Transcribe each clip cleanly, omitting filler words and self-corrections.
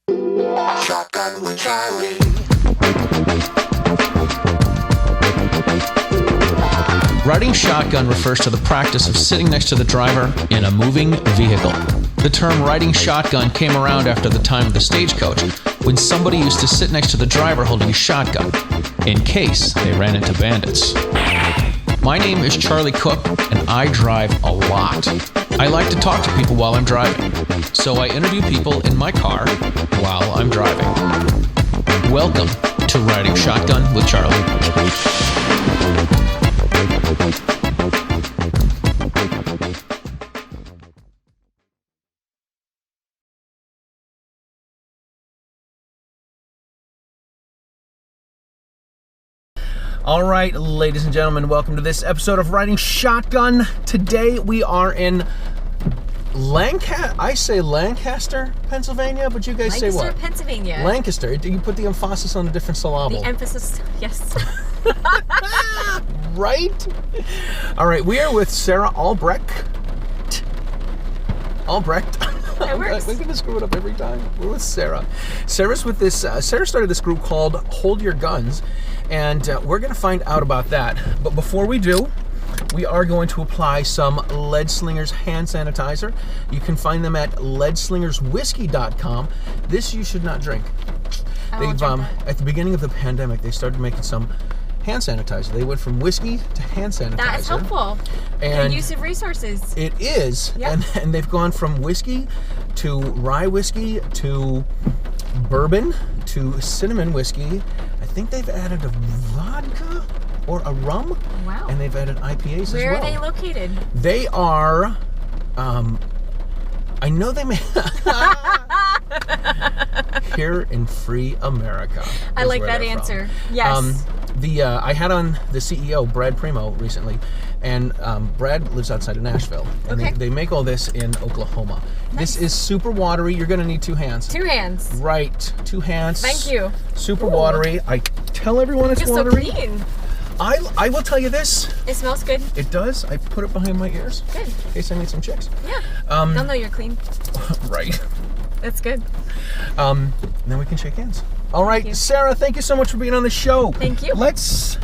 Shotgun with Charlie. Riding shotgun refers to the practice of sitting next to the driver in a moving vehicle. The term riding shotgun came around after the time of the stagecoach, when somebody used to sit next to the driver holding a shotgun, in case they ran into bandits. My name is Charlie Cook, and I drive a lot. I like to talk to people while I'm driving, so I interview people in my car while I'm driving. Welcome to Riding Shotgun with Charlie. All right, ladies and gentlemen, welcome to this episode of Riding Shotgun. Today we are in Lancaster, Pennsylvania, but you guys say what? Lancaster, Pennsylvania. Lancaster. You put the emphasis on a different syllable. The emphasis, yes. Right? All right, we are with Sarah Albrecht. That works. We're going to screw it up every time. We're with Sarah. Sarah's with this. Sarah started this group called Hold Your Guns, and we're going to find out about that. But before we do, we are going to apply some Lead Slingers hand sanitizer. You can find them at leadslingerswhiskey.com. This you should not drink. They've at the beginning of the pandemic, they started making some hand sanitizer. They went from whiskey to hand sanitizer. That is helpful. And good use of resources. It is. Yep. And they've gone from whiskey to rye whiskey to bourbon to cinnamon whiskey. I think they've added a vodka or a rum. Wow. And they've added IPAs as well. Where are they located? They are, I know they may... Here in free America. I like that answer. From. Yes. I had on the CEO, Brad Primo, recently, and Brad lives outside of Nashville. And they make all this in Oklahoma. Nice. This is super watery. You're going to need 2 hands. 2 hands. Right. 2 hands. Thank you. Super watery. I tell everyone it's watery. So clean. I will tell you this. It smells good. It does. I put it behind my ears. Good. In case I need some chicks. Yeah. They'll know you're clean. Right. That's good. Then we can shake hands. All right, Sarah, thank you so much for being on the show. Thank you. Let's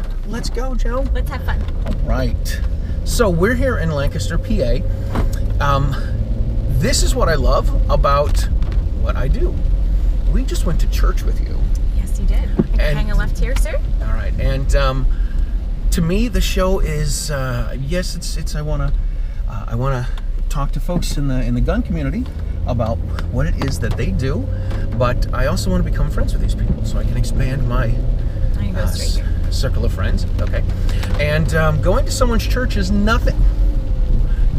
go, Joe. Let's have fun. All right. So we're here in Lancaster, PA. This is what I love about what I do. We just went to church with you. Yes, you did. You can hang a left here, sir. All right. And to me, the show is yes, it's I wanna talk to folks in the gun community about what it is that they do, but I also want to become friends with these people so I can expand my circle of friends. Okay. And going to someone's church is nothing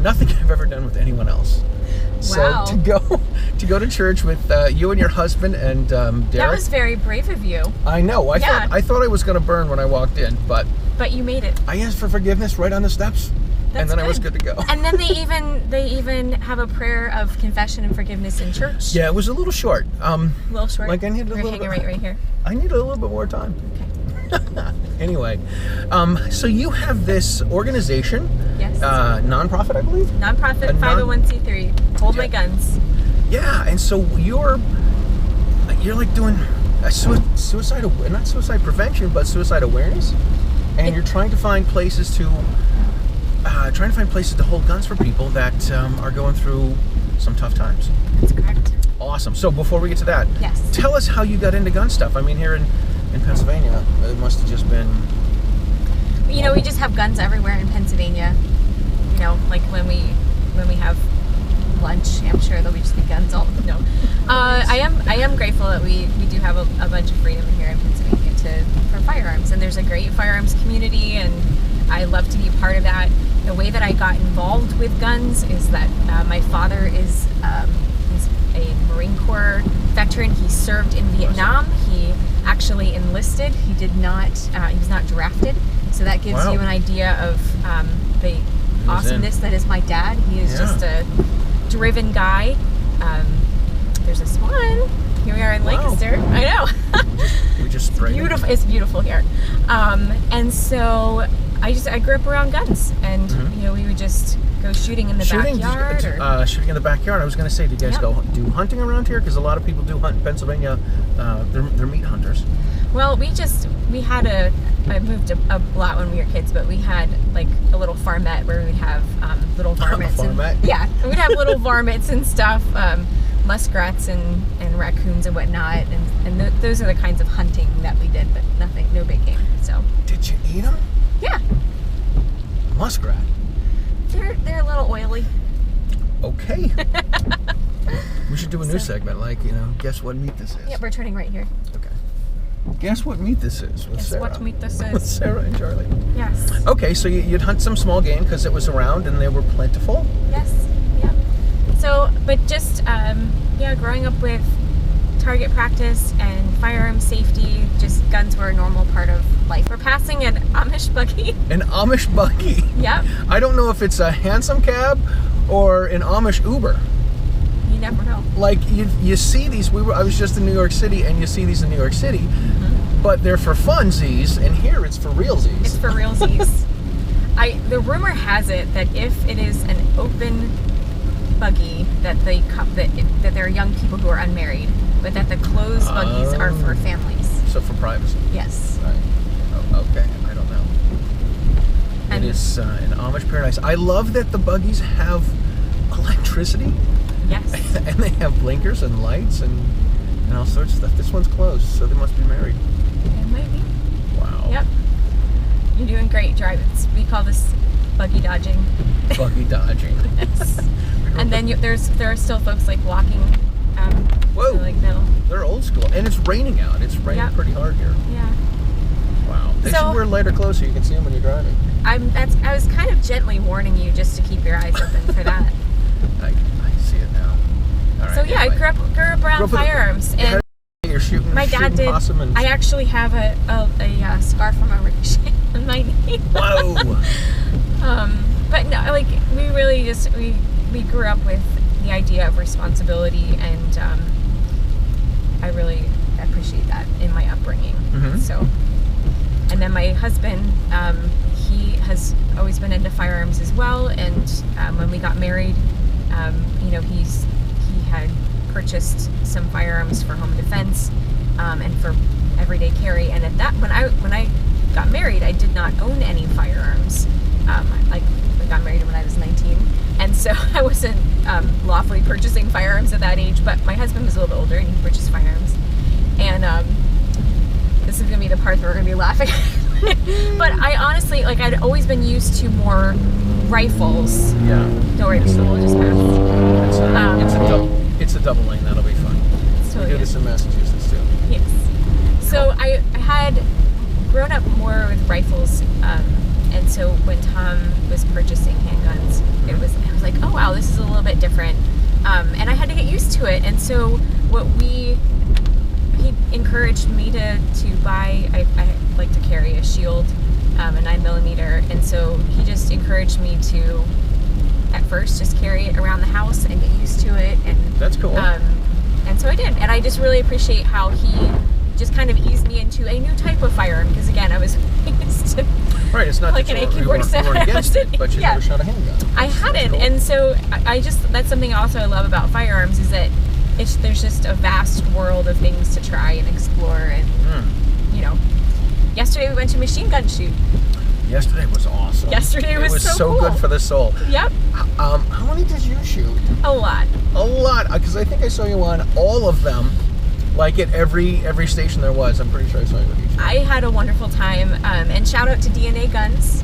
I've ever done with anyone else. Wow. So to go to church with you and your husband and Derek. That was very brave of you. I know. I thought I was going to burn when I walked in, but you made it. I asked for forgiveness right on the steps. That's and then good. I was good to go. And then they even have a prayer of confession and forgiveness in church. Yeah, it was a little short. A little short? Like I needed a little bit. Right here. I need a little bit more time. Okay. Anyway, so you have this organization. Yes. Nonprofit, I believe? Nonprofit, 501c3. Hold my guns. Yeah, and so you're like doing not suicide prevention, but suicide awareness. And you're trying to find places to hold guns for people that are going through some tough times. That's correct. Awesome. So before we get to that, yes, tell us how you got into gun stuff. I mean, here in Pennsylvania, it must have just been... You know, we just have guns everywhere in Pennsylvania. You know, like when we have lunch, I'm sure there'll just be guns all... No. I am grateful that we do have a bunch of freedom here in Pennsylvania for firearms. And there's a great firearms community, and I love to be a part of that. The way that I got involved with guns is that my father is he's a Marine Corps veteran. He served in Vietnam. He actually enlisted. He did not. He was not drafted. So that gives you an idea of the awesomeness that is my dad. He is just a driven guy. There's a swan. Here we are in Lancaster. I know. We just sprayed. Beautiful. It's beautiful here. And so I grew up around guns, and Mm-hmm. you know, we would just go shooting in the backyard. Shooting in the backyard. I was going to say, do you guys go do hunting around here? Because a lot of people do hunt in Pennsylvania. They're meat hunters. Well, I moved a lot when we were kids, but we had like a little farmette where we would have little varmints. Yeah, we'd have little varmints and stuff, muskrats and raccoons and whatnot, and those are the kinds of hunting that we did, but no big game. So. Did you eat them? Yeah. Muskrat. They're a little oily. Okay. We should do a new segment, like, guess what meat this is. Yep, we're turning right here. Okay. Guess what meat this is with Guess Sarah. what meat this With is. Sarah and Charlie. Yes. Okay, so you'd hunt some small game because it was around and they were plentiful. Yes. Yep. So, but just growing up with target practice and firearm safety, just guns were a normal part of life. We're passing an Amish buggy. An Amish buggy. Yep. I don't know if it's a hansom cab or an Amish Uber. You never know. Like you see these. I was just in New York City, and you see these in New York City, but they're for funsies, and here it's for realsies. It's for realsies. The rumor has it that if it is an open buggy, that there are young people who are unmarried, but that the closed buggies are for families. So for privacy. Yes. Right. Oh, okay. I don't know. And it is an Amish paradise. I love that the buggies have electricity. Yes. And they have blinkers and lights and all sorts of stuff. This one's closed, so they must be married. It might be. Wow. Yep. You're doing great driving. We call this buggy dodging. Buggy dodging. Yes. And then there are still folks like walking. Whoa. So like they're old school, and it's raining out. It's raining pretty hard here. Yeah. Wow. They should wear lighter clothes so you can see them when you're driving. I was kind of gently warning you just to keep your eyes open for that. I see it now. All right, so yeah, anyway. I grew up around firearms, and you're shooting. My dad did. And... I actually have a scar from a ricochet on my knee. Whoa. But no, like we really just we grew up with the idea of responsibility, and I really appreciate that in my upbringing. Mm-hmm. So, and then my husband, he has always been into firearms as well, and when we got married, he had purchased some firearms for home defense and for everyday carry. And at that, when I got married, I did not own any firearms. I got married when I was 19, and so I wasn't lawfully purchasing firearms at that age. But my husband was a little bit older, and he purchased firearms. And this is gonna be the part that we're gonna be laughing. But I honestly, I'd always been used to more rifles. Yeah. Don't worry, the school will just pass. It's a double lane. That'll be fun. We do this in Massachusetts too. Yes. So I had grown up more with rifles, and so when Tom was purchasing handguns, I was like, oh wow, this is a little bit different, and I had to get used to it. And so he encouraged me to buy. I like to carry a shield, a 9mm, and so he just encouraged me to, at first, just carry it around the house and get used to it. And that's cool. And so I did, and I just really appreciate how he just kind of eased me into a new type of firearm, because again, I was used to right. It's not like an AK-47. You weren't against it, but you never shot a handgun. I hadn't, cool. And so that's something also I love about firearms, is that there's just a vast world of things to try and explore. And yesterday we went to machine gun shoot. Yesterday was awesome. Yesterday was so cool. Good for the soul. Yep. How many did you shoot? A lot. Because I think I saw you on all of them, like at every station there was. I'm pretty sure I saw you with each. I had a wonderful time, and shout out to DNA Guns,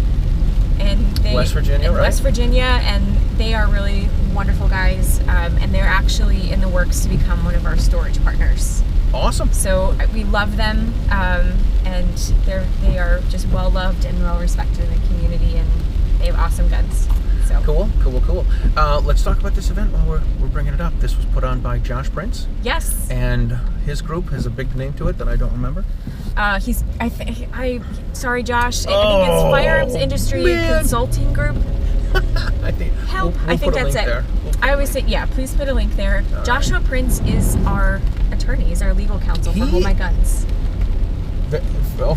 and West Virginia, right? West Virginia, and they are really wonderful guys, and they're actually in the works to become one of our storage partners. Awesome. So we love them, and they are just well loved and well respected in the community, and they have awesome guns. So cool. Let's talk about this event while we're bringing it up. This was put on by Josh Prince. Yes. And his group has a big name to it that I don't remember. Sorry, Josh. I think it's Firearms Industry Consulting Group. I think. Help. We'll I think put a that's link it. There. I always say, please put a link there. All Joshua right. Prince is our attorney. He's our legal counsel for Hold My Guns.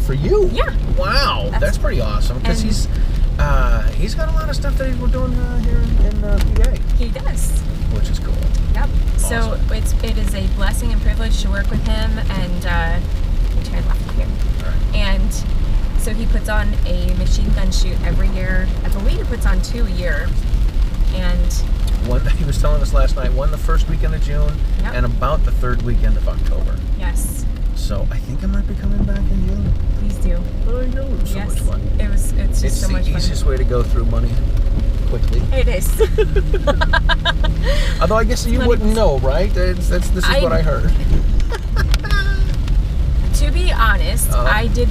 For you? Yeah. Wow, that's pretty awesome. Because he's got a lot of stuff that he's doing here in PA. He does. Which is cool. Yep. Awesome. So it is a blessing and privilege to work with him, and let me turn left here. All right. And so he puts on a machine gun shoot every year. I believe he puts on 2 a year. And he was telling us last night, one the first weekend of June, and about the third weekend of October. Yes. So I think I might be coming back in June. Please do. I know, it was so much fun. It's just so much fun. It's the easiest way to go through money quickly. It is. Although I guess you wouldn't know, right? This is what I heard. To be honest, I did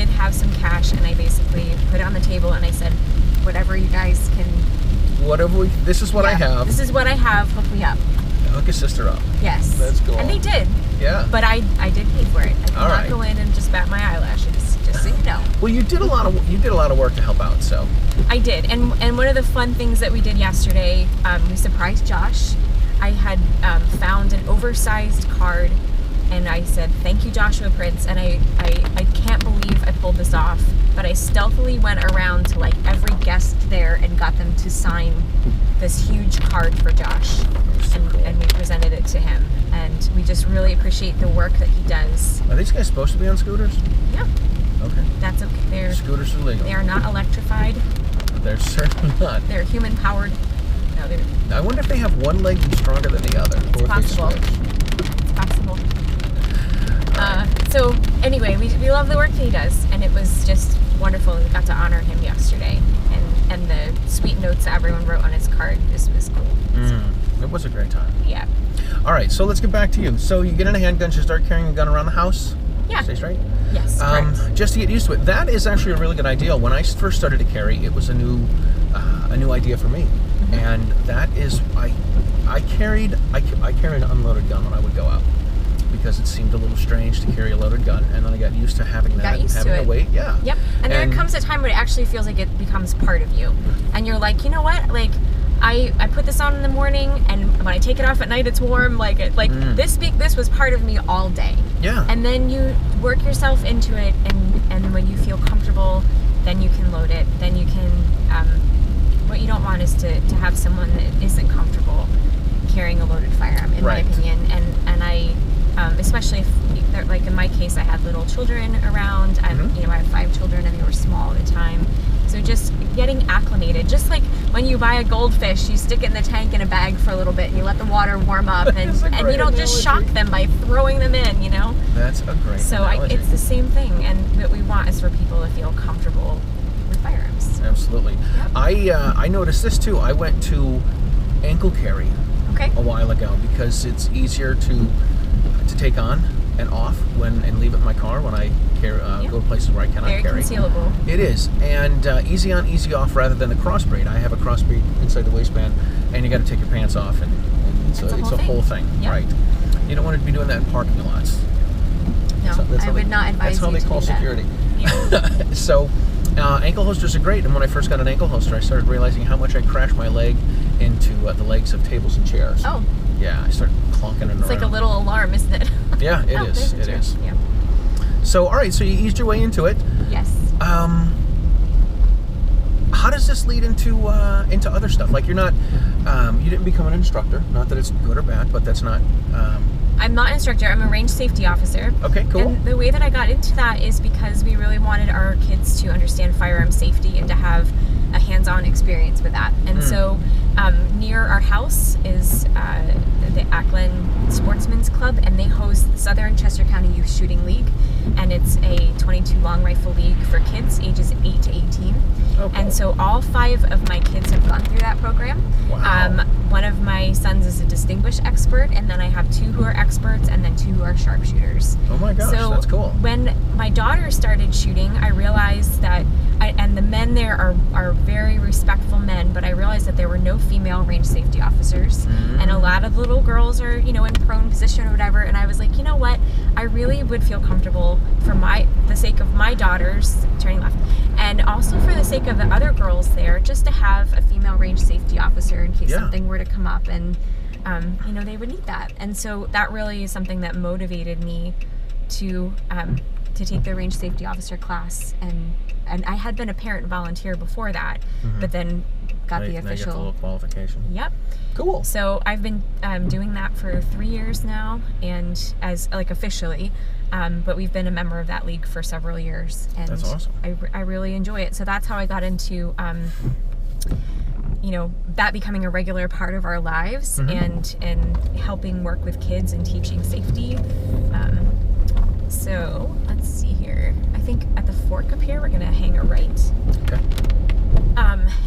have some cash, and I basically put it on the table, and I said, whatever you guys can. This is what I have. This is what I have. Hook me up. Hook a sister up. Yes. That's cool. And they did. Yeah. But I did pay for it. I did not go in and just bat my eyelashes, just so you know. Well, you did a lot of work to help out, so. I did, and one of the fun things that we did yesterday, we surprised Josh. I had found an oversized card, and I said, "Thank you, Joshua Prince." And I can't believe I pulled this off, but I stealthily went around to like every guest there and got them to sign this huge card for Josh, and we presented it to him. And we just really appreciate the work that he does. Are these guys supposed to be on scooters? Yeah. Okay. That's okay. Scooters are legal. They are not electrified. They're certainly not. They're human powered. No, I wonder if they have one leg stronger than the other. It's possible. It's possible. So anyway, we love the work that he does, and it was just wonderful. We got to honor him yesterday, and the sweet notes that everyone wrote on his card. This was cool. It was a great time. Yeah. All right, so let's get back to you. So you get in a handgun, you start carrying a gun around the house. Yeah. Stay straight. Yes. Just to get used to it. That is actually a really good idea. When I first started to carry, it was a new idea for me, and that is I carried an unloaded gun when I would go out, because it seemed a little strange to carry a loaded gun, and then I got used to having that, having the weight. Yeah. Yep. And there comes a time where it actually feels like it becomes part of you, and you're like, you know what, like. I put this on in the morning, and when I take it off at night, it's warm. This was part of me all day. Yeah. And then you work yourself into it, and when you feel comfortable, then you can load it. Then you can. What you don't want is to have someone that isn't comfortable carrying a loaded firearm, in my opinion. And I, especially if, like in my case, I had little children around. I have 5 children, and they were small at the time. So just getting acclimated, just like when you buy a goldfish, you stick it in the tank in a bag for a little bit, and you let the water warm up, and you don't just shock them by throwing them in, you know? That's a great analogy. It's the same thing, and what we want is for people to feel comfortable with firearms. Absolutely. Yep. I noticed this too. I went to ankle carry a while ago because it's easier to take on and off and leave it in my car when I go to places where I cannot carry. Very concealable. It is, and easy on, easy off, rather than the crossbraid. I have a crossbraid inside the waistband, and you got to take your pants off, and it's a whole thing, right? You don't want to be doing that in parking lots. No, I would not advise you to do that. That's how they call security. Yeah. So, ankle holsters are great, and when I first got an ankle holster, I started realizing how much I crashed my leg into the legs of tables and chairs. Oh. Yeah, I started clunking it around. It's like a little alarm, isn't it? Yeah, it is. It is. Yeah. So, all right, so you eased your way into it. Yes. How does this lead into other stuff? Like, you're not, you didn't become an instructor. Not that it's good or bad, but that's not. I'm not an instructor. I'm a range safety officer. Okay, cool. And the way that I got into that is because we really wanted our kids to understand firearm safety and to have a hands-on experience with that. And so near our house is the Ackland Sportsman's Club, and they host the Southern Chester County Youth Shooting League, and it's a 22 long rifle league for kids ages 8 to 18. Oh, cool. And so all 5 of my kids have gone through that program. Wow. One of my sons is a distinguished expert, and then I have 2 who are experts, and then 2 who are sharpshooters. Oh my gosh, so that's cool. When my daughter started shooting, I realized that, and the men there are very respectful men, but I realized that there were no female range safety officers, and a lot of little girls are, in prone position or whatever, and I was like, you know what, I really would feel comfortable for the sake of my daughters, turning left, and also for the sake of the other girls there, just to have a female range safety officer in case something were to come up, and they would need that. And so that really is something that motivated me to to take the range safety officer class, and I had been a parent volunteer before that, but then got the Now you get official the little qualification. Yep. Cool. So I've been doing that for 3 years now, and as like officially, but we've been a member of that league for several years, and That's awesome. I really enjoy it. So that's how I got into that becoming a regular part of our lives, and helping work with kids and teaching safety. So let's see here. I think at the fork up here we're gonna hang a right. Okay.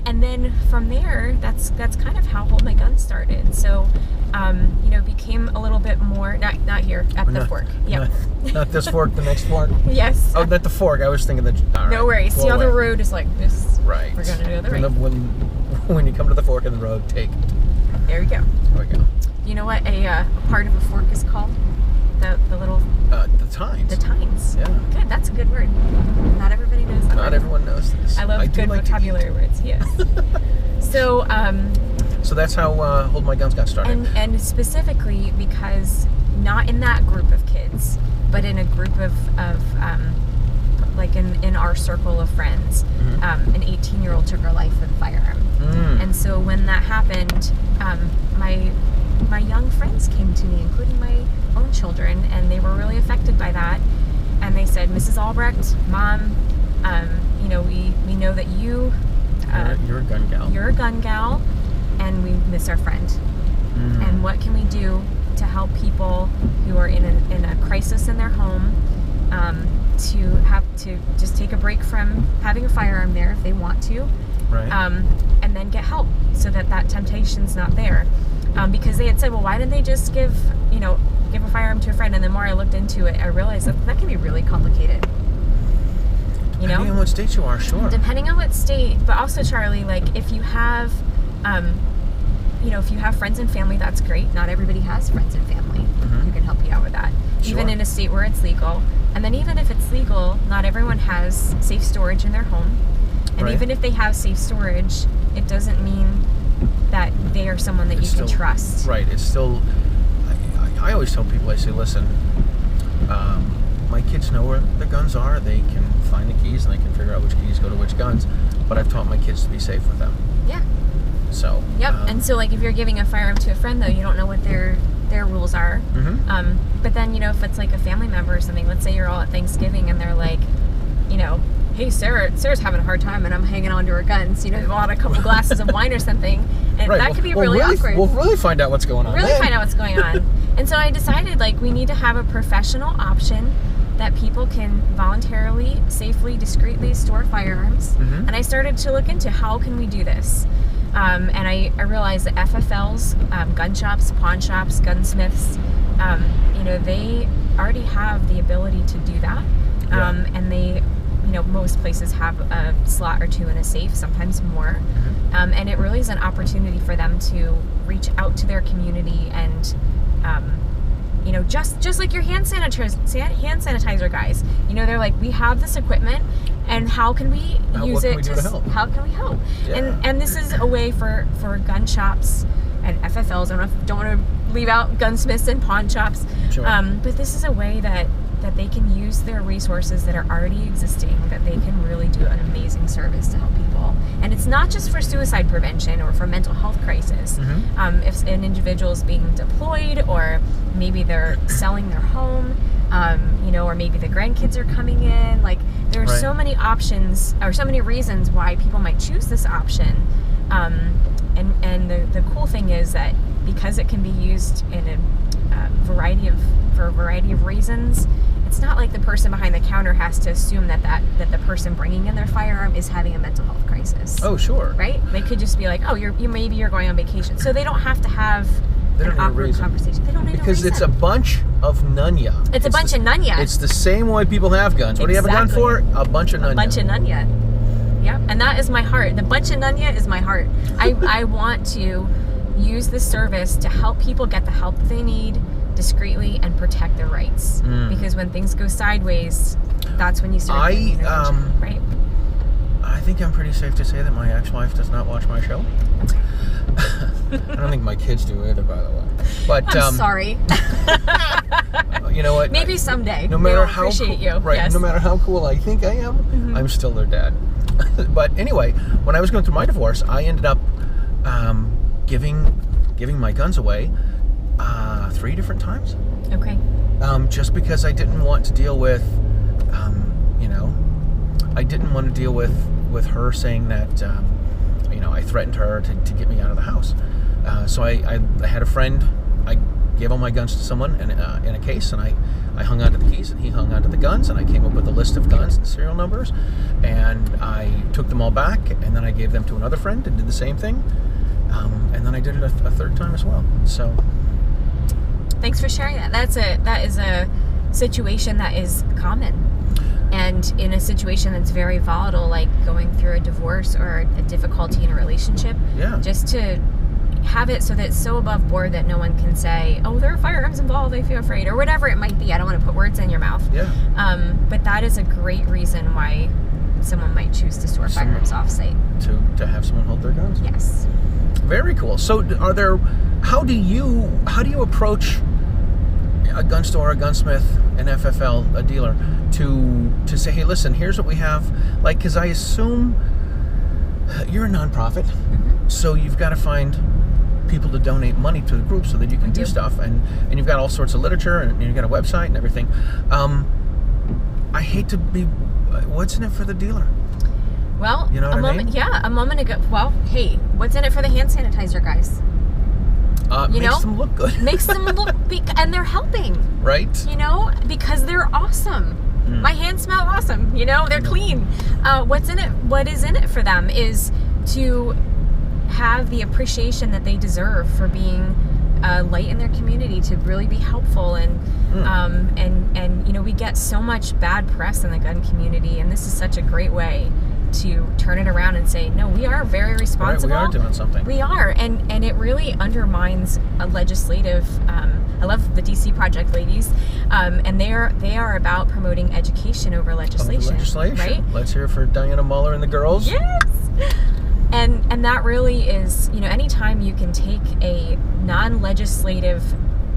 And then from there, that's kind of how Hold My Gun started. So, became a little bit more, not here, at the fork. Yep. Not this fork, the next fork? Yes. Oh, not the fork. I was thinking all right, no worries. See how the road is like this? Right. We're going to do the right. When you come to the fork in the road, take. There we go. There we go. You know what a part of a fork is called? The little... the tines. The tines. Yeah. Good. That's a good word. Not everybody knows that. Not everyone knows this. I love good vocabulary words. Yes. So, so that's how Hold My Guns got started. And specifically because not in that group of kids, but in a group of like in our circle of friends, an 18-year-old took her life with a firearm. And so when that happened, my young friends came to me, including my own children, and they were really affected by that. And they said, Mrs. Albrecht, Mom, we know that you're a gun gal. You're a gun gal, and we miss our friend. And what can we do to help people who are in a crisis in their home, to have to just take a break from having a firearm there if they want to, right? And then get help so that temptation's not there. Because they had said, well, why didn't they just give a firearm to a friend? And the more I looked into it, I realized that can be really complicated. Depending on what state you are, sure. Depending on what state, but also, Charlie, like if you have, if you have friends and family, that's great. Not everybody has friends and family who can help you out with that. Sure. Even in a state where it's legal. And then even if it's legal, not everyone has safe storage in their home. And even if they have safe storage, it doesn't mean that they are someone that you can trust. Right. It's still, I always tell people, I say, listen, my kids know where the guns are. They can find the keys and they can figure out which keys go to which guns. But I've taught my kids to be safe with them. Yeah. So. Yep. And so, like, if you're giving a firearm to a friend, though, you don't know what their rules are. But then, if it's like a family member or something, let's say you're all at Thanksgiving and they're like, hey, Sarah's having a hard time and I'm hanging on to her guns. Bought a couple glasses of wine or something. And that could be really awkward. We'll really find out what's going on. Find out what's going on. And so I decided, we need to have a professional option that people can voluntarily, safely, discreetly store firearms. And I started to look into how can we do this. And I realized that FFLs, gun shops, pawn shops, gunsmiths, they already have the ability to do that. And they, most places have a slot or two in a safe, sometimes more. And it really is an opportunity for them to reach out to their community and, just like your hand sanitizer guys. They're like, we have this equipment, and how can we use it to help? How can we help? Yeah. And this is a way for gun shops and FFLs. I don't want to leave out gunsmiths and pawn shops. Sure. But this is a way that they can use their resources that are already existing, that they can really do an amazing service to help people. And it's not just for suicide prevention or for mental health crisis. If an individual is being deployed, or maybe they're selling their home, or maybe the grandkids are coming in, there are so many options, or so many reasons why people might choose this option. And the cool thing is that because it can be used in for a variety of reasons, it's not like the person behind the counter has to assume that the person bringing in their firearm is having a mental health crisis. Oh, sure. Right? They could just be like, oh, maybe you're going on vacation. So they don't have to have an awkward conversation. They don't need a reason. Because it's a bunch of nunya. It's a bunch of nunya. It's the same way people have guns. What do you have a gun for? A bunch of nunya. A bunch of nunya. Yep. And that is my heart. The bunch of nunya is my heart. I want to use this service to help people get the help they need discreetly and protect their rights. Because when things go sideways, that's when you start getting intervention, right? I think I'm pretty safe to say that my ex-wife does not watch my show. I don't think my kids do either, by the way. But I'm sorry. You know what? Maybe someday. No matter they'll how appreciate you. Right. Yes. No matter how cool I think I am, I'm still their dad. But anyway, when I was going through my divorce, I ended up giving my guns away 3 different times. Okay. Just because I didn't want to deal with, I didn't want to deal with her saying that, I threatened her to get me out of the house. So I had a friend. I gave all my guns to someone in a case, and I hung onto the keys, and he hung onto the guns, and I came up with a list of guns and serial numbers, and I took them all back, and then I gave them to another friend and did the same thing, and then I did it a third time as well. So, thanks for sharing that. That is a situation that is common. And in a situation that's very volatile, like going through a divorce or a difficulty in a relationship, just to have it so that it's so above board that no one can say, oh, there are firearms involved, I feel afraid, or whatever it might be. I don't want to put words in your mouth. Yeah. But that is a great reason why someone might choose to store firearms off-site. To have someone hold their guns? Yes. Very cool. So how do you approach a gun store, a gunsmith, an FFL, a dealer, to say, hey, listen, here's what we have, like, because I assume you're a nonprofit, so you've got to find people to donate money to the group so that you can do stuff, and you've got all sorts of literature, and you've got a website and everything. I hate to be, what's in it for the dealer? Well, you know what I mean? Yeah, a moment ago. Well, hey, what's in it for the hand sanitizer guys? Makes them look good. Makes them look and they're helping. Right. Because they're awesome. My hands smell awesome. They're clean. What is in it for them is to have the appreciation that they deserve for being light in their community, to really be helpful, and we get so much bad press in the gun community, and this is such a great way to turn it around and say, no, we are very responsible. Right, we are doing something. We are, and it really undermines a legislative. I love the DC Project ladies, and they are about promoting education over legislation. Right? Let's hear it for Diana Muller and the girls. Yes. And that really is, anytime you can take a non-legislative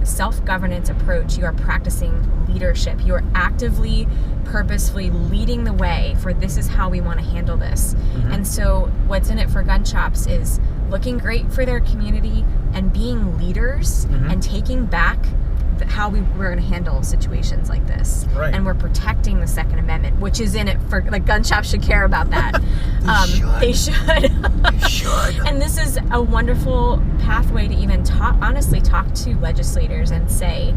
self-governance approach, you are practicing leadership. You are actively, purposefully leading the way for this is how we want to handle this. And so what's in it for gun shops is looking great for their community and being leaders and taking back how we're going to handle situations like this. Right. And we're protecting the Second Amendment, which is in it for, like, gun shops should care about that. They should. And this is a wonderful pathway to even talk to legislators and say,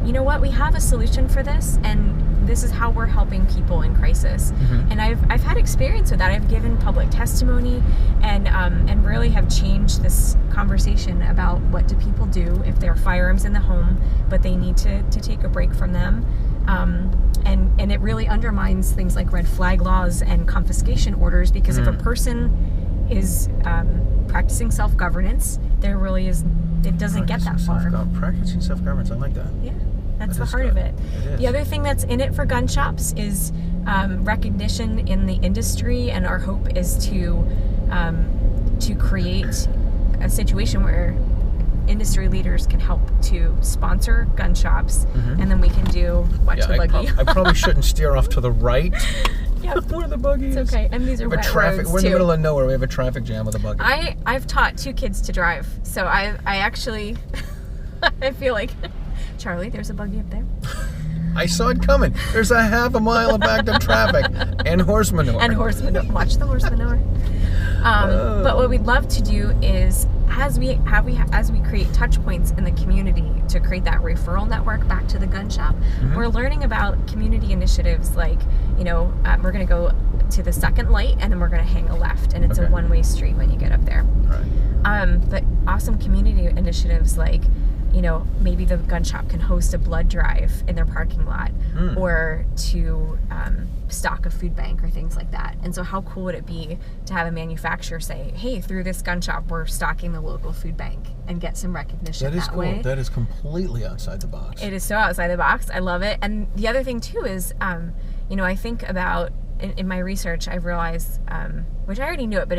you know what, we have a solution for this, and this is how we're helping people in crisis. And I've had experience with that. I've given public testimony and really have changed this conversation about what do people do if there are firearms in the home, but they need to take a break from them. And it really undermines things like red flag laws and confiscation orders, because if a person is practicing self-governance, there really is, it doesn't get that far. Practicing self-governance, I like that. Yeah, that's the heart of it. The other thing that's in it for gun shops is recognition in the industry, and our hope is to create a situation where industry leaders can help to sponsor gun shops, and then we can do watch the buggy. I probably shouldn't steer off to the right. Yeah, where the buggy is. It's okay, and these are wet roads, we're in the middle of nowhere. We have a traffic jam with a buggy. I've taught 2 kids to drive, so I actually I feel like, Charlie, there's a buggy up there. I saw it coming. There's a half a mile of backed up traffic and horse manure. Watch the horse manure. But what we'd love to do is, as we create touch points in the community to create that referral network back to the gun shop, we're learning about community initiatives like, we're going to go to the second light, and then we're going to hang a left, and it's a one-way street when you get up there. Right. But awesome community initiatives like, maybe the gun shop can host a blood drive in their parking lot, or to stock a food bank or things like that. And so how cool would it be to have a manufacturer say, hey, through this gun shop, we're stocking the local food bank, and get some recognition that way. That is completely outside the box. It is so outside the box. I love it. And the other thing too is, I think about, in my research, I've realized, which I already knew it, but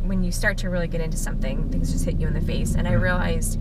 when you start to really get into something, things just hit you in the face. And I realized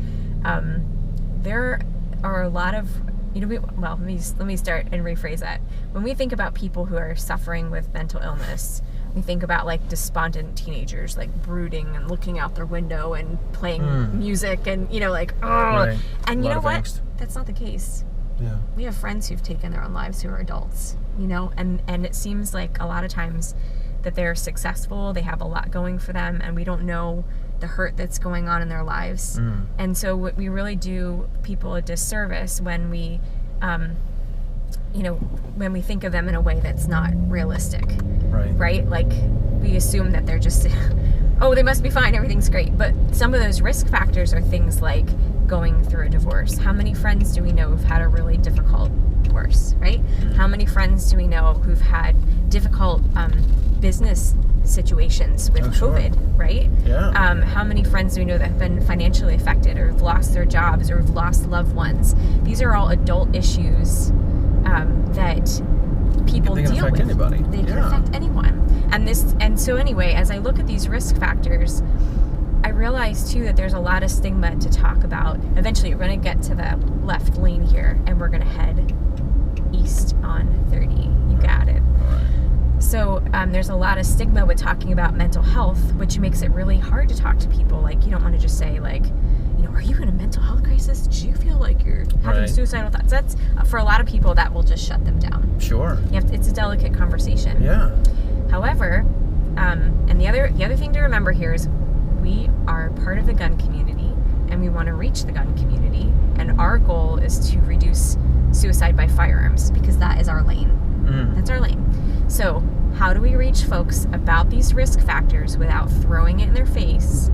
there are a lot of let me start and rephrase that. When we think about people who are suffering with mental illness, we think about like despondent teenagers, like brooding and looking out their window and playing music and, like, oh. Right. And you know what? Angst. That's not the case. Yeah. We have friends who've taken their own lives who are adults, and it seems like a lot of times that they're successful, they have a lot going for them, and we don't know the hurt that's going on in their lives. And so we really do people a disservice when we when we think of them in a way that's not realistic. Right? Like, we assume that they're just oh, they must be fine, everything's great. But some of those risk factors are things like going through a divorce. How many friends do we know who've had a really difficult divorce, right? How many friends do we know who've had difficult business situations with COVID, right? Yeah. How many friends do we know that have been financially affected, or have lost their jobs, or have lost loved ones? These are all adult issues that people they can deal affect with. Anybody. They can affect anyone. And so anyway, as I look at these risk factors, I realize too that there's a lot of stigma to talk about. Eventually, we're going to get to the left lane here, and we're going to head east on 30. You got it. So there's a lot of stigma with talking about mental health, which makes it really hard to talk to people. Like, you don't want to just say, like, are you in a mental health crisis? Do you feel like you're having suicidal thoughts? That's for a lot of people, that will just shut them down. Sure. It's a delicate conversation. Yeah. However, and the other thing to remember here is we are part of the gun community, and we want to reach the gun community, and our goal is to reduce suicide by firearms, because that is our lane. That's our lane. So how do we reach folks about these risk factors without throwing it in their face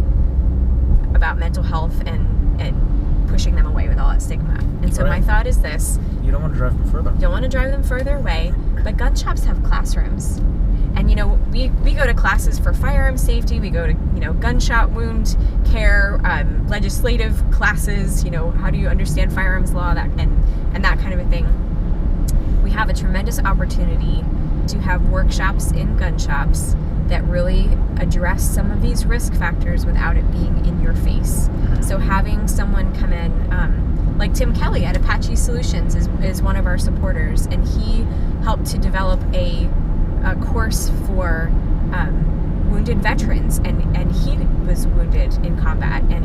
about mental health and pushing them away with all that stigma? And so my thought is this. You don't want to drive them further. You don't want to drive them further away, but gun shops have classrooms. And, we go to classes for firearm safety. We go to, gunshot wound care, legislative classes, how do you understand firearms law, and that kind of a thing. We have a tremendous opportunity to have workshops in gun shops that really address some of these risk factors without it being in your face. So having someone come in, like Tim Kelly at Apache Solutions is one of our supporters, and he helped to develop a course for wounded veterans, and he was wounded in combat, and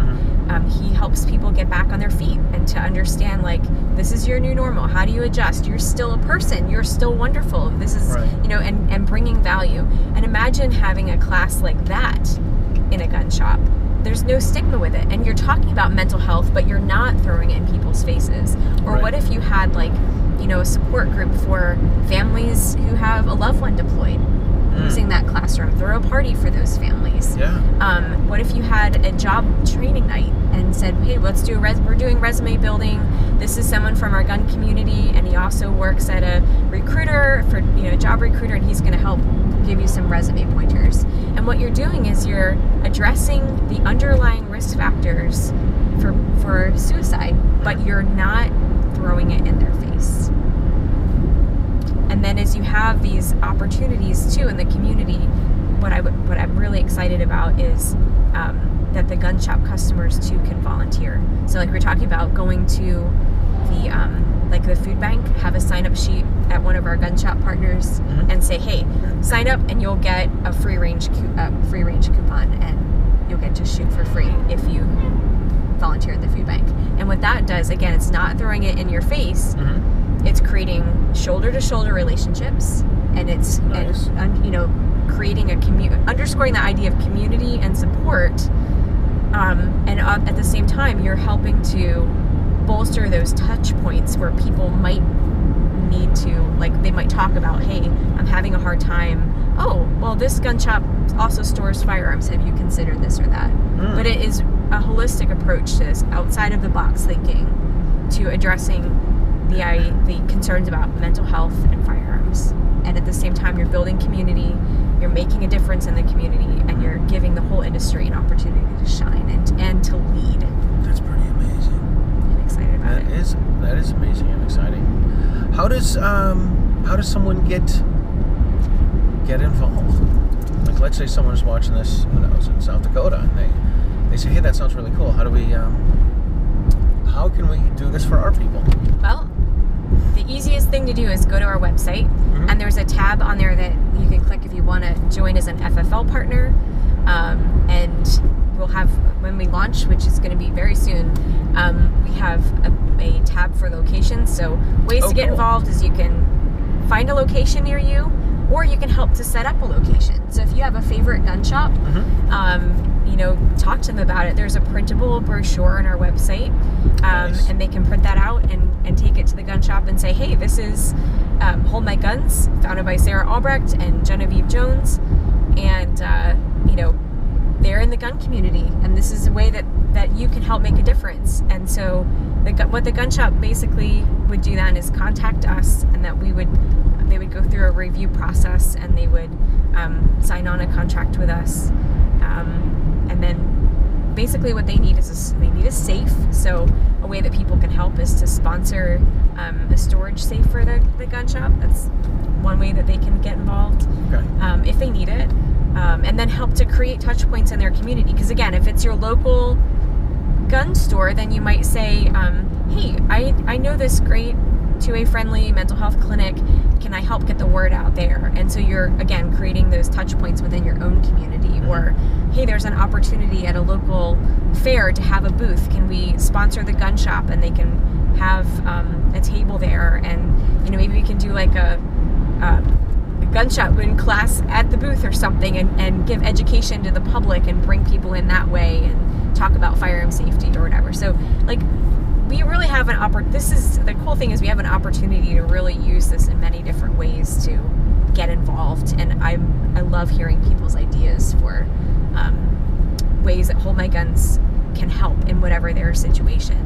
he helps people get back on their feet and to understand, like, this is your new normal. How do you adjust? You're still a person. You're still wonderful. This is, and bringing value. And imagine having a class like that in a gun shop. There's no stigma with it, and you're talking about mental health, but you're not throwing it in people's faces. Or what if you had, like, a support group for families who have a loved one deployed, using that classroom, throw a party for those families. What if you had a job training night and said, hey, let's do we're doing resume building. This is someone from our gun community, and he also works at a recruiter for, job recruiter, and he's going to help give you some resume pointers. And what you're doing is you're addressing the underlying risk factors for suicide, but you're not throwing it in their face. And then as you have these opportunities too in the community, what I'm really excited about is that the gun shop customers too can volunteer. So like we're talking about going to the food bank, have a sign up sheet at one of our gun shop partners, and say, hey, sign up and you'll get a free range coupon, and you'll get to shoot for free if you volunteer at the food bank. And what that does, again, it's not throwing it in your face. It's creating shoulder-to-shoulder relationships, and it's creating underscoring the idea of community and support. And at the same time, you're helping to bolster those touch points where people might need to, like, they might talk about, hey, I'm having a hard time. Oh, well, this gun shop also stores firearms. Have you considered this or that? But it is a holistic approach to this, outside of the box thinking, to addressing the concerns about mental health and firearms. And at the same time, you're building community, you're making a difference in the community, and you're giving the whole industry an opportunity to shine and to lead. That's pretty amazing. I'm excited about it. That is amazing and exciting. How does someone get involved? Like, let's say someone's watching this, who knows, in South Dakota, and they say, hey, that sounds really cool. How can we do this for our people? Well, to do is go to our website, and there's a tab on there that you can click if you want to join as an FFL partner. And we'll have, when we launch, which is going to be very soon, we have a tab for locations. So ways to get involved is you can find a location near you, or you can help to set up a location. So if you have a favorite gun shop, you know, talk to them about it. There's a printable brochure on our website, and they can print that out and take it to the gun shop and say, hey, this is Hold My Guns, founded by Sarah Albrecht and Genevieve Jones. And, you know, they're in the gun community, and this is a way that you can help make a difference. And so what the gun shop basically would do then is contact us, and that they would go through a review process, and they would sign on a contract with us. And then basically what they need is a safe. So a way that people can help is to sponsor a storage safe for the gun shop. That's one way that they can get involved, if they need it. And then help to create touch points in their community. Because again, if it's your local gun store, then you might say, hey, I know this great 2A friendly mental health clinic. Can I help get the word out there? And so you're, again, creating those touch points within your own community. Or, hey, there's an opportunity at a local fair to have a booth. Can we sponsor the gun shop, and they can have a table there? And, you know, maybe we can do like a gun shop in class at the booth or something, and give education to the public and bring people in that way and talk about firearm safety or whatever. So, like, we really have the cool thing is we have an opportunity to really use this in many different ways to get involved. And I love hearing people's ideas for ways that Hold My Guns can help in whatever their situation.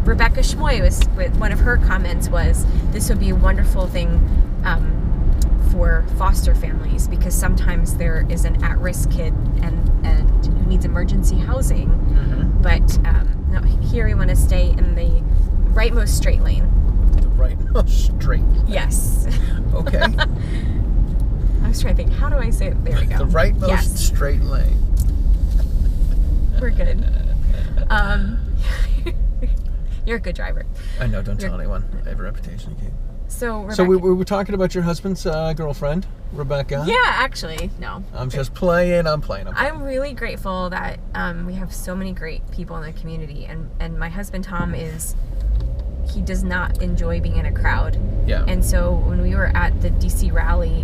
Rebecca Schmoy one of her comments was, this would be a wonderful thing for foster families, because sometimes there is an at-risk kid and who needs emergency housing, but no, here we want to stay in the rightmost straight lane. The rightmost straight lane. Yes. Okay. I was trying to think, how do I say it? There we go. The rightmost straight lane. We're good. You're a good driver. I know, don't tell anyone. I have a reputation. Okay. So, Rebecca, so we were talking about your husband's girlfriend, Rebecca. Yeah, actually, no. I'm just playing. I'm playing. I'm really grateful that we have so many great people in the community, and my husband Tom he does not enjoy being in a crowd. Yeah. And so when we were at the DC rally,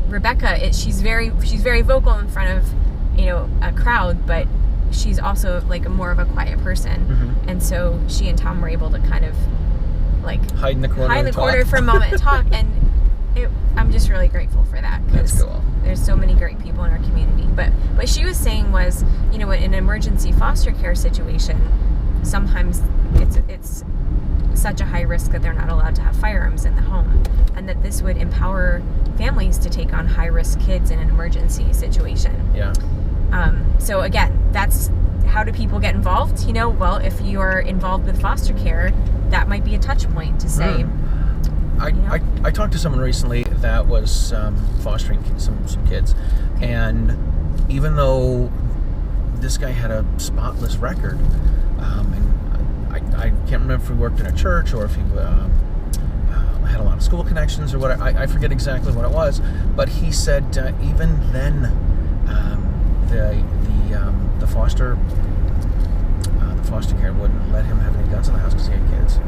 Rebecca, she's very vocal in front of, you know, a crowd, but she's also like more of a quiet person, and so she and Tom were able to kind of like hide in the corner for a moment and talk, and I'm just really grateful for that, because there's so many great people in our community. But what she was saying was, you know, in an emergency foster care situation, sometimes it's such a high risk that they're not allowed to have firearms in the home, and that this would empower families to take on high risk kids in an emergency situation. Yeah. So again, that's how do people get involved? You know, well, if you're involved with foster care, that might be a touch point to say. I talked to someone recently that was fostering some kids, and even though this guy had a spotless record, and I can't remember if he worked in a church or if he had a lot of school connections or what. I forget exactly what it was, but he said even then the foster care wouldn't let him have any guns in the house because he had kids.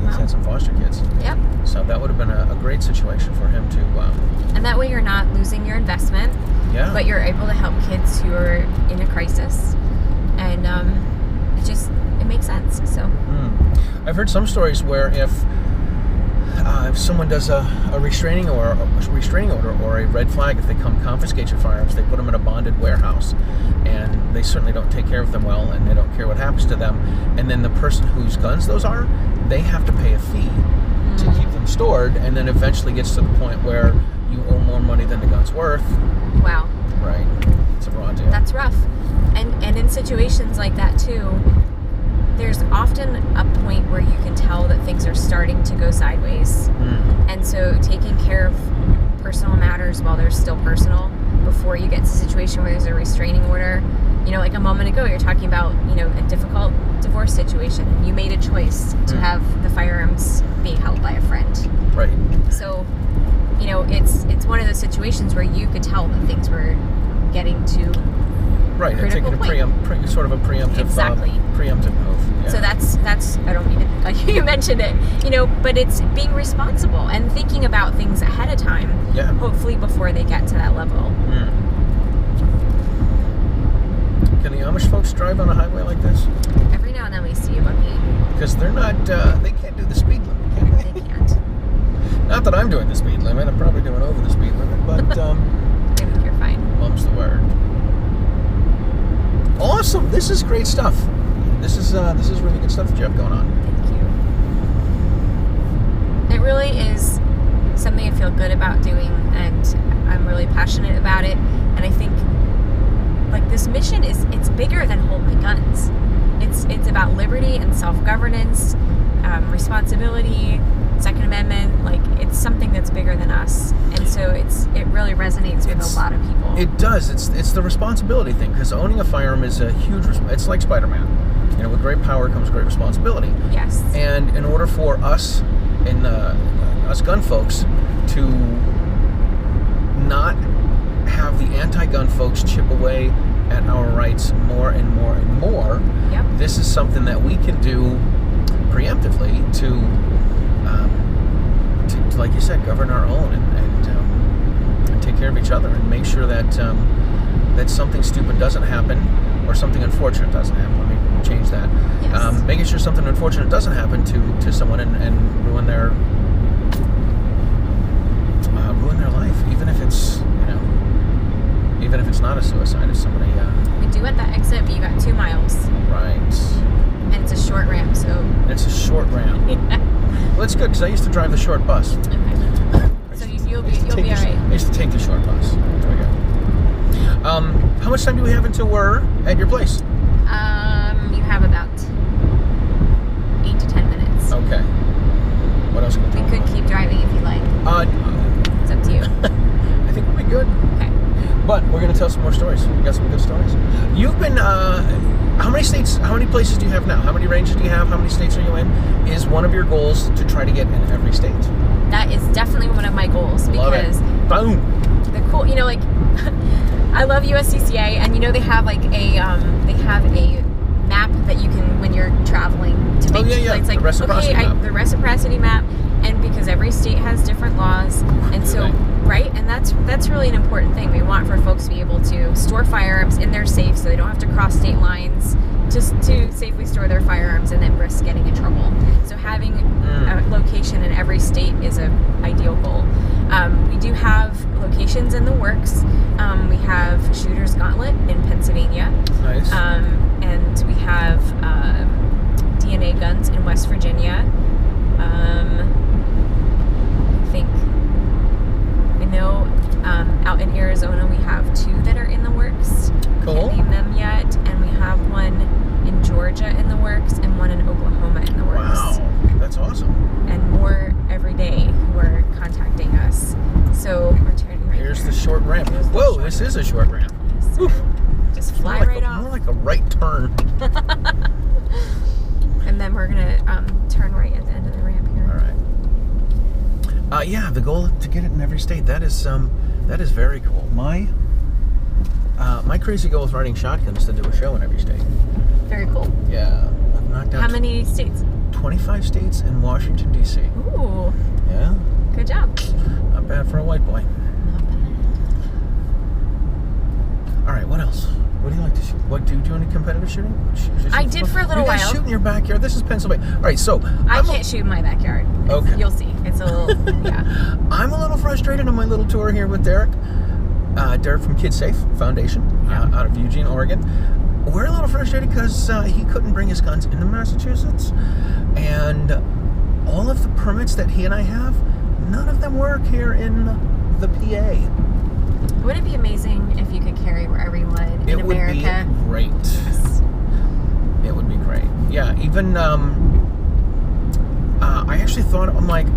He's had some foster kids. Yep. So that would have been a great situation for him to. And that way you're not losing your investment. Yeah. But you're able to help kids who are in a crisis, and it makes sense. So. I've heard some stories where if someone does a restraining order or a red flag, if they come confiscate your firearms, they put them in a bonded warehouse, and they certainly don't take care of them well, and they don't care what happens to them. And then the person whose guns those are, they have to pay a fee to keep them stored, and then eventually gets to the point where you owe more money than the gun's worth. Wow. Right. It's a raw deal. That's rough. And in situations like that too, there's often a point where you can tell that things are starting to go sideways. And so taking care of personal matters while they're still personal before you get to a situation where there's a restraining order. You know, like a moment ago, you're talking about, you know, a difficult divorce situation. You made a choice to have the firearms being held by a friend. Right. one of those situations where you could tell that things were getting to Right, and taking a sort of a preemptive, exactly. Preemptive move. Yeah. So that's I don't mean it like you mentioned it, but it's being responsible and thinking about things ahead of time. Yeah. Hopefully before they get to that level. Can the Amish folks drive on a highway like this? Every now and then we see a buggy. Because they're not, they can't do the speed limit, can they? They can't. Not that I'm doing the speed limit. I'm probably doing over the speed limit, but I think you're fine. mum's the word. Awesome! This is great stuff. This is really good stuff that you have going on. Thank you. It really is something I feel good about doing, and I'm really passionate about it. And I think, like, this mission it's bigger than holding guns. It's about liberty and self-governance, responsibility, Second Amendment. Like, it's something that's bigger than us, and so it really resonates with a lot of people. It does. It's the responsibility thing, because owning a firearm is a huge. It's like Spider-Man. With great power comes great responsibility. Yes. And in order for us, us gun folks, to not have the anti-gun folks chip away at our rights more and more and more, yep. This is something that we can do preemptively to like you said, govern our own and take care of each other and make sure that that something stupid doesn't happen or something unfortunate doesn't happen. Let me change that. Yes. Making sure something unfortunate doesn't happen to someone and ruin their life, even if it's not a suicide. If somebody We do at that exit, but you got 2 miles. Right. And it's a short ramp, so. It's a short ramp. Yeah. Well, that's good because I used to drive the short bus. Okay. So you'll be all right. I used to take the short bus. There we go. How much time do we have until we're at your place? You have about 8 to 10 minutes. Okay. What else can we talk We could about? keep driving if you like. It's up to you. I think we'll be good. Okay. But we're going to tell some more stories. We got some good stories. You've been, how many places do you have now? How many ranges do you have? How many states are you in? Is one of your goals to try to get in every state? That is definitely one of my goals. Love because it. Boom. the cool, like, I love USCCA, and they have like a map that you can, when you're traveling, to make it's like, the reciprocity map. The reciprocity map, and because every state has different laws, and so right, and that's really an important thing. We want for folks to be able to store firearms in their safe, so they don't have to cross state lines just to safely store their firearms and then risk getting in trouble. So having a location in every state is an ideal goal. We do have locations in the works. We have Shooter's Gauntlet in Pennsylvania. Nice. And we have DNA Guns in West Virginia. I know out in Arizona we have 2 that are in the works. Cool. Can't name them yet. And we have one in Georgia in the works and one in Oklahoma in the works. Wow, that's awesome. And more every day who are contacting us. So we're turning right Here's here. the short ramp. Whoa, this is a short ramp. So Oof. just fly More right like off. More like a right turn. And then we're gonna turn right at the end of the ramp here. All right. Yeah, the goal to get it in every state. That is very cool. My crazy goal with riding shotgun is to do a show in every state. Very cool. Yeah, I've knocked out How many states? 25 states and Washington D.C. Ooh, Yeah, good job. not bad for a white boy. All right, what else? What do you like to shoot? What do you do any competitive shooting? I did for a little you guys while. shoot in your backyard. This is Pennsylvania. All right, so I can't shoot in my backyard. Okay. You'll see. It's a little, yeah. I'm a little frustrated on my little tour here with Derek. Derek from Kid Safe Foundation out of Eugene, Oregon. We're a little frustrated because he couldn't bring his guns into Massachusetts, and all of the permits that he and I have, none of them work here in the PA. Wouldn't it be amazing if you could carry wherever you wanted in America? It would be great. Yes. It would be great. Yeah, even I actually thought, I'm like,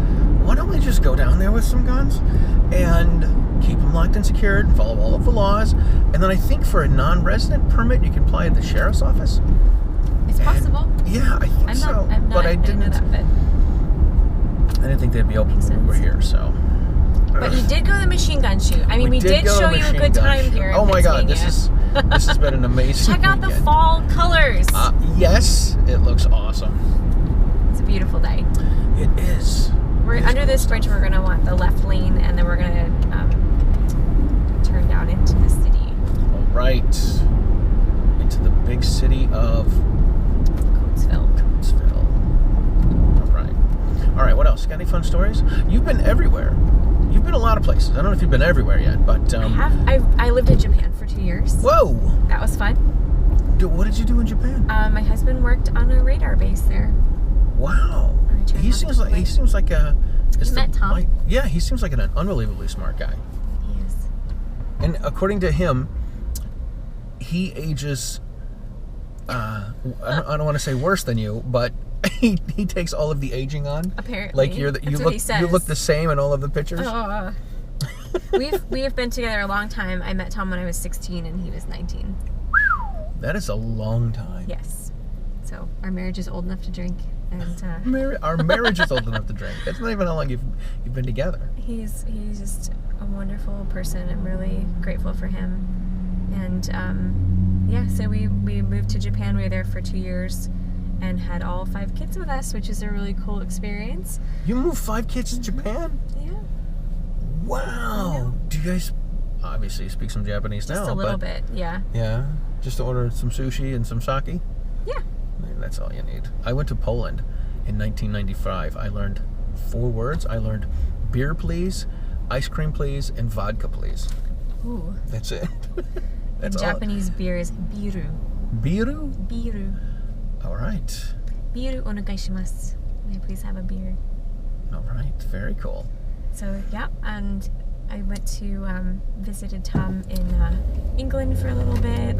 why don't we just go down there with some guns and keep them locked and secured and follow all of the laws, and then I think for a non-resident permit you can apply at the sheriff's office. It's possible. Yeah, I think so. But I didn't know that, but think they'd be open when we were here, so But you did go to the machine gun shoot. I mean, we did show you a good time here. Oh my God, this has been an amazing Check out the weekend. fall colors. Yes, it looks awesome. It's a beautiful day. It is. We're under this bridge. We're gonna want the left lane, and then we're gonna turn down into the city. All right, into the big city of Coatesville. All right, what else? Got any fun stories? You've been everywhere. You've been a lot of places. I don't know if you've been everywhere yet, but... I lived in Japan for 2 years. Whoa! That was fun. What did you do in Japan? My husband worked on a radar base there. Wow. He seems like a... You met Tom? Yeah, he seems like an unbelievably smart guy. He is. And according to him, he ages... I don't want to say worse than you, but... He takes all of the aging on. Apparently, like you look the same in all of the pictures. We have been together a long time. I met Tom when I was 16 and he was 19. That is a long time. Yes. So our marriage is old enough to drink, and our marriage is old enough to drink. That's not even how long you've been together. He's just a wonderful person. I'm really grateful for him. And so we moved to Japan. We were there for 2 years. And had all 5 kids with us, which is a really cool experience. You moved 5 kids to Japan? Yeah. Wow. Do you guys obviously speak some Japanese now? Just a little bit, yeah. Yeah? Just to order some sushi and some sake? Yeah. That's all you need. I went to Poland in 1995. I learned 4 words. I learned beer, please, ice cream, please, and vodka, please. Ooh. That's it. That's all. Japanese beer is biru. Biru? Biru. All right. Biru onegai shimasu. May I please have a beer? All right. Very cool. So, yeah, and I went to visited Tom in England for a little bit.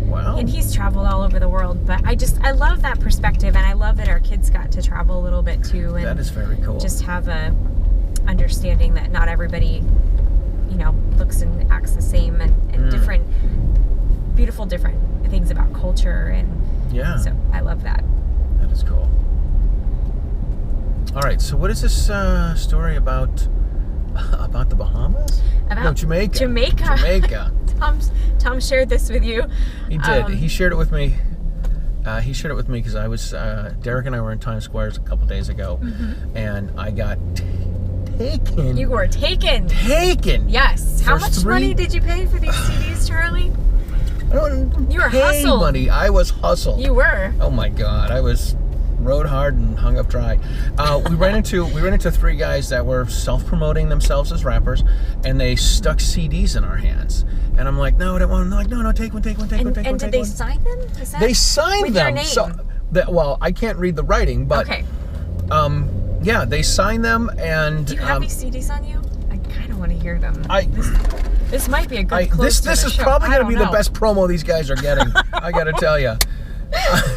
Wow. And he's traveled all over the world, but I love that perspective, and I love that our kids got to travel a little bit too. And that is very cool. Just have a understanding that not everybody, looks and acts the same, and different, beautiful different things about culture, and yeah. So I love that. That is cool. All right. So what is this story about the Bahamas? No, Jamaica. Jamaica. Tom shared this with you. He did. He shared it with me. Because I was Derek and I were in Times Square a couple days ago, and I got taken. You were taken. Taken. Yes. How much money did you pay for these CDs, Charlie? You were hustled. Money. I was hustled. You were. Oh my God! I was rode hard and hung up dry. We ran into 3 guys that were self-promoting themselves as rappers, and they stuck CDs in our hands. And I'm like, no, I don't want them. They're like, no, take one. And did they sign them? They signed them. With your name? So, I can't read the writing, but okay. Yeah, they signed them, and do you have these CDs on you? I kind of want to hear them. This might be a good close to the This is show. probably going to be the best promo these guys are getting. I got to tell you.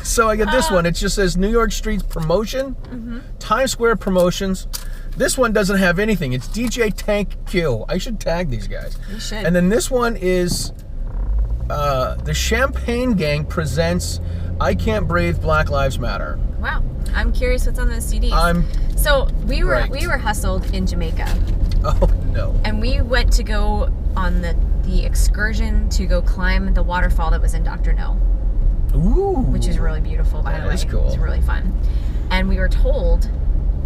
So I get this one. It just says New York Streets Promotion, Times Square Promotions. This one doesn't have anything. It's DJ Tank Q. I should tag these guys. You should. And then this one is the Champagne Gang presents I Can't Breathe, Black Lives Matter. Wow. I'm curious what's on those CDs. So we were hustled in Jamaica. Oh no. And we went to go on the excursion to go climb the waterfall that was in Dr. No. Ooh. Which is really beautiful, by the way. That is cool. It's really fun. And we were told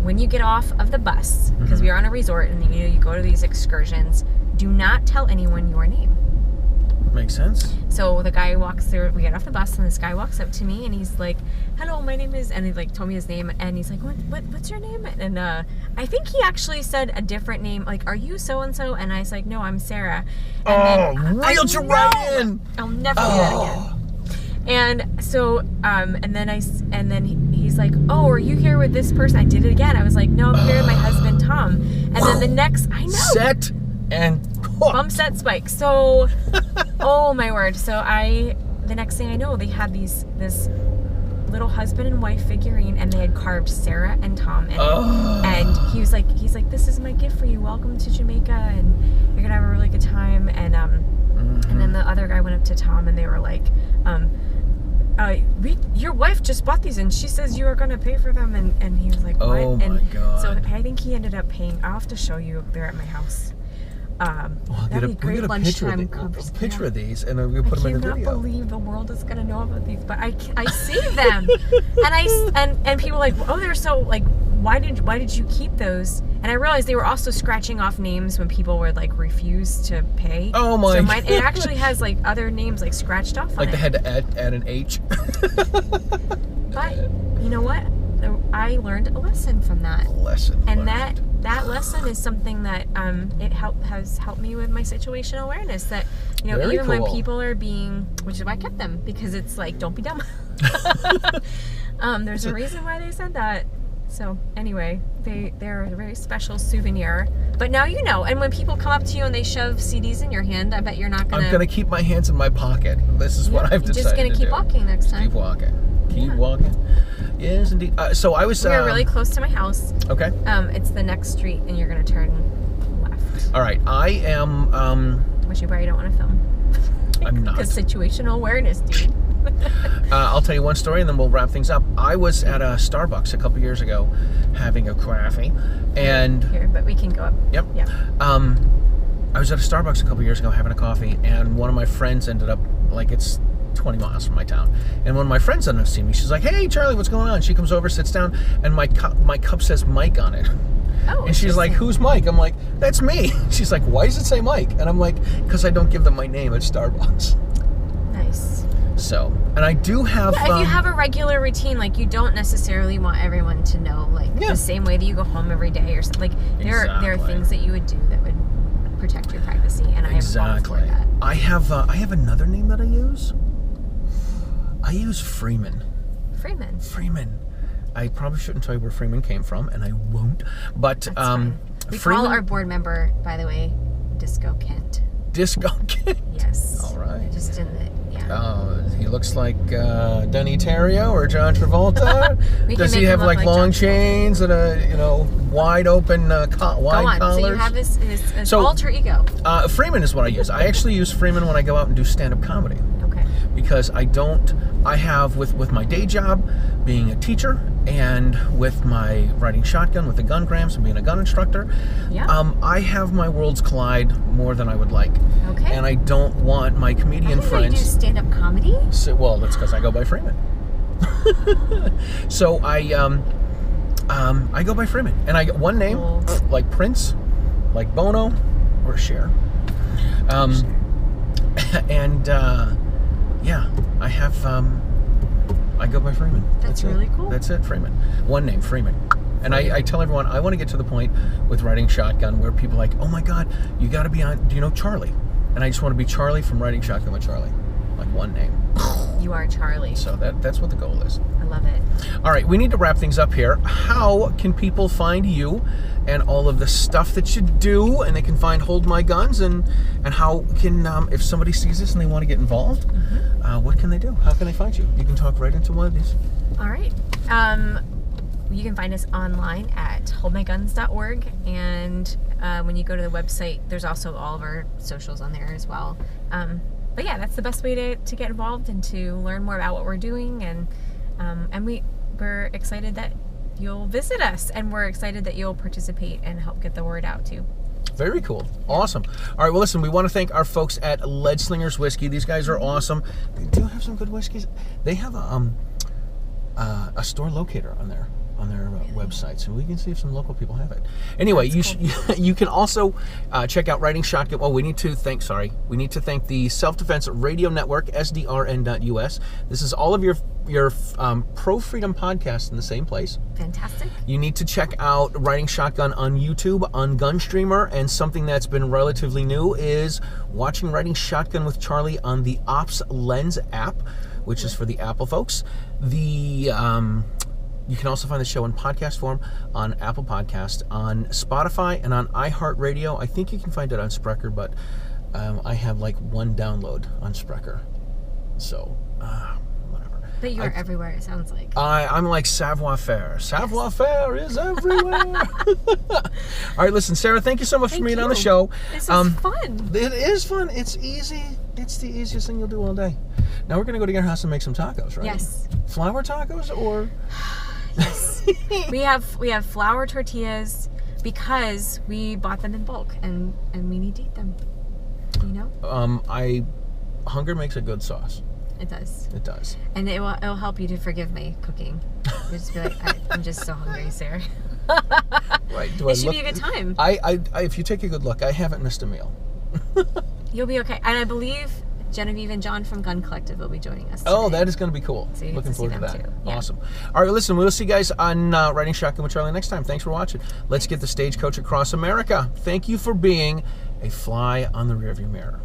when you get off of the bus, because we are on a resort and you go to these excursions, do not tell anyone your name. Makes sense. So the guy walks through, we get off the bus, and this guy walks up to me, and he's like, hello, my name is, and he told me his name, and he's like, what's your name? And I think he actually said a different name, like, are you so-and-so? And I was like, no, I'm Sarah. And reeled you right in. I'll never do that again. And so, and then he's like, oh, are you here with this person? I did it again. I was like, no, I'm here with my husband, Tom. And then the next, I know. Set and cooked. Bump set spike. So, oh my word. So the next thing I know, they had this little husband and wife figurine, and they had carved Sarah and Tom in it. And he's like, this is my gift for you. Welcome to Jamaica, and you're gonna have a really good time. And and then the other guy went up to Tom, and they were like, your wife just bought these, and she says you are gonna pay for them. And he was like, what? Oh my God. So I think he ended up paying. I'll have to show you. They're at my house. that'd be a great lunchtime conversation. A picture of these, and then we'll put them in a video. I cannot believe the world is gonna know about these, but I save them, and people are like, oh, they're so like, why did you keep those? And I realized they were also scratching off names when people would like refuse to pay. Oh my! So it actually has like other names like scratched off on it. Like they had to add an H. But you know what? I learned a lesson from that. That lesson is something that has helped me with my situational awareness. That Very even cool. when people are being, which is why I kept them, because it's like, don't be dumb. There's a reason why they said that. So anyway, they're a very special souvenir. But now you know. And when people come up to you and they shove CDs in your hand, I bet you're not gonna. I'm gonna keep my hands in my pocket. This is what I've decided. You're just gonna keep walking next time. Keep walking. Keep walking. Yes, indeed. So I was. We're really close to my house. Okay. It's the next street, and you're gonna turn left. All right. I am. Which you probably don't want to film. I'm not. Because situational awareness, dude. I'll tell you one story, and then we'll wrap things up. I was at a Starbucks a couple years ago, having a coffee, and here, but we can go up. Yep. Yeah. I was at a Starbucks a couple years ago having a coffee, and one of my friends ended up like it's 20 miles from my town. And when my friends ended up seeing me, she's like, "Hey, Charlie, what's going on?" She comes over, sits down, and my cup says Mike on it. Oh, and she's like, "Who's Mike?" I'm like, "That's me." She's like, "Why does it say Mike?" And I'm like, "Because I don't give them my name at Starbucks." Nice. So, and I do have... Yeah, if you have a regular routine, like, you don't necessarily want everyone to know, like, the same way that you go home every day or something. Like, there are things that you would do that would protect your privacy, and I am all for that. I have another name that I use. I use Freeman. Freeman. I probably shouldn't tell you where Freeman came from, and I won't. But that's fine. We call our board member, by the way, Disco Kent. Disco Kent? Yes. All right. Just in the... Oh, he looks like Denny Terrio or John Travolta. Does he have like long chains and a wide open wide collars? So you have his alter ego. Freeman is what I use. I actually use Freeman when I go out and do stand-up comedy. Okay. Because I have with my day job being a teacher and with my riding shotgun with the gun grams and being a gun instructor. Yeah. I have my worlds collide more than I would like. Okay. And I don't want my comedian friends. You do stand-up comedy? Well, that's because I go by Freeman. So I go by Freeman, and I get one name, like Prince, like Bono, or Cher. And yeah, I have. I go by Freeman. That's really cool. That's it, Freeman. One name, Freeman. And I tell everyone I want to get to the point with riding shotgun where people are like, oh my God, you got to be on. Do you know Charlie? And I just want to be Charlie from riding shotgun with Charlie, like one name. You are Charlie. So that's what the goal is. I love it. All right, we need to wrap things up here. How can people find you and all of the stuff that you do, and they can find Hold My Guns, and how can, if somebody sees this and they want to get involved, what can they do? How can they find you? You can talk right into one of these. All right. You can find us online at holdmyguns.org, and when you go to the website, there's also all of our socials on there as well. But yeah, that's the best way to get involved and to learn more about what we're doing, and we're excited that you'll visit us, and we're excited that you'll participate and help get the word out too. Very cool. Awesome. All right, well, listen, we want to thank our folks at Lead Slingers Whiskey. These guys are awesome. They do have some good whiskeys. They have a store locator on their website, so we can see if some local people have it. Anyway, you can also check out Riding Shotgun. Oh, we need to thank the Self-Defense Radio Network, SDRN.us. This is all of your pro-freedom podcasts in the same place. Fantastic. You need to check out Riding Shotgun on YouTube, on Gunstreamer, and something that's been relatively new is watching Riding Shotgun with Charlie on the Ops Lens app, which is for the Apple folks. You can also find the show in podcast form on Apple Podcast, on Spotify, and on iHeartRadio. I think you can find it on Spreaker, but I have like one download on Spreaker. So, whatever. But you're everywhere, it sounds like. I'm like savoir-faire. Savoir-faire is everywhere. All right, listen, Sarah, thank you so much for being on the show. This is fun. It is fun. It's easy. It's the easiest thing you'll do all day. Now we're going to go to your house and make some tacos, right? Yes. Flour tacos or... Yes. we have flour tortillas, because we bought them in bulk and we need to eat them. You know? Hunger makes a good sauce. It does. It does. And it'll help you to forgive me cooking. You'll just be like, I'm just so hungry, Sarah. Right. It should be a good time. I if you take a good look, I haven't missed a meal. You'll be okay. And I believe Genevieve and John from Gun Collective will be joining us today. Oh, that is going to be cool. So you get Looking to see forward to them that. too. Yeah. Awesome. All right, listen, we'll see you guys on Riding Shotgun with Charlie next time. Thanks for watching. Let's get the stagecoach across America. Thank you for being a fly on the rearview mirror.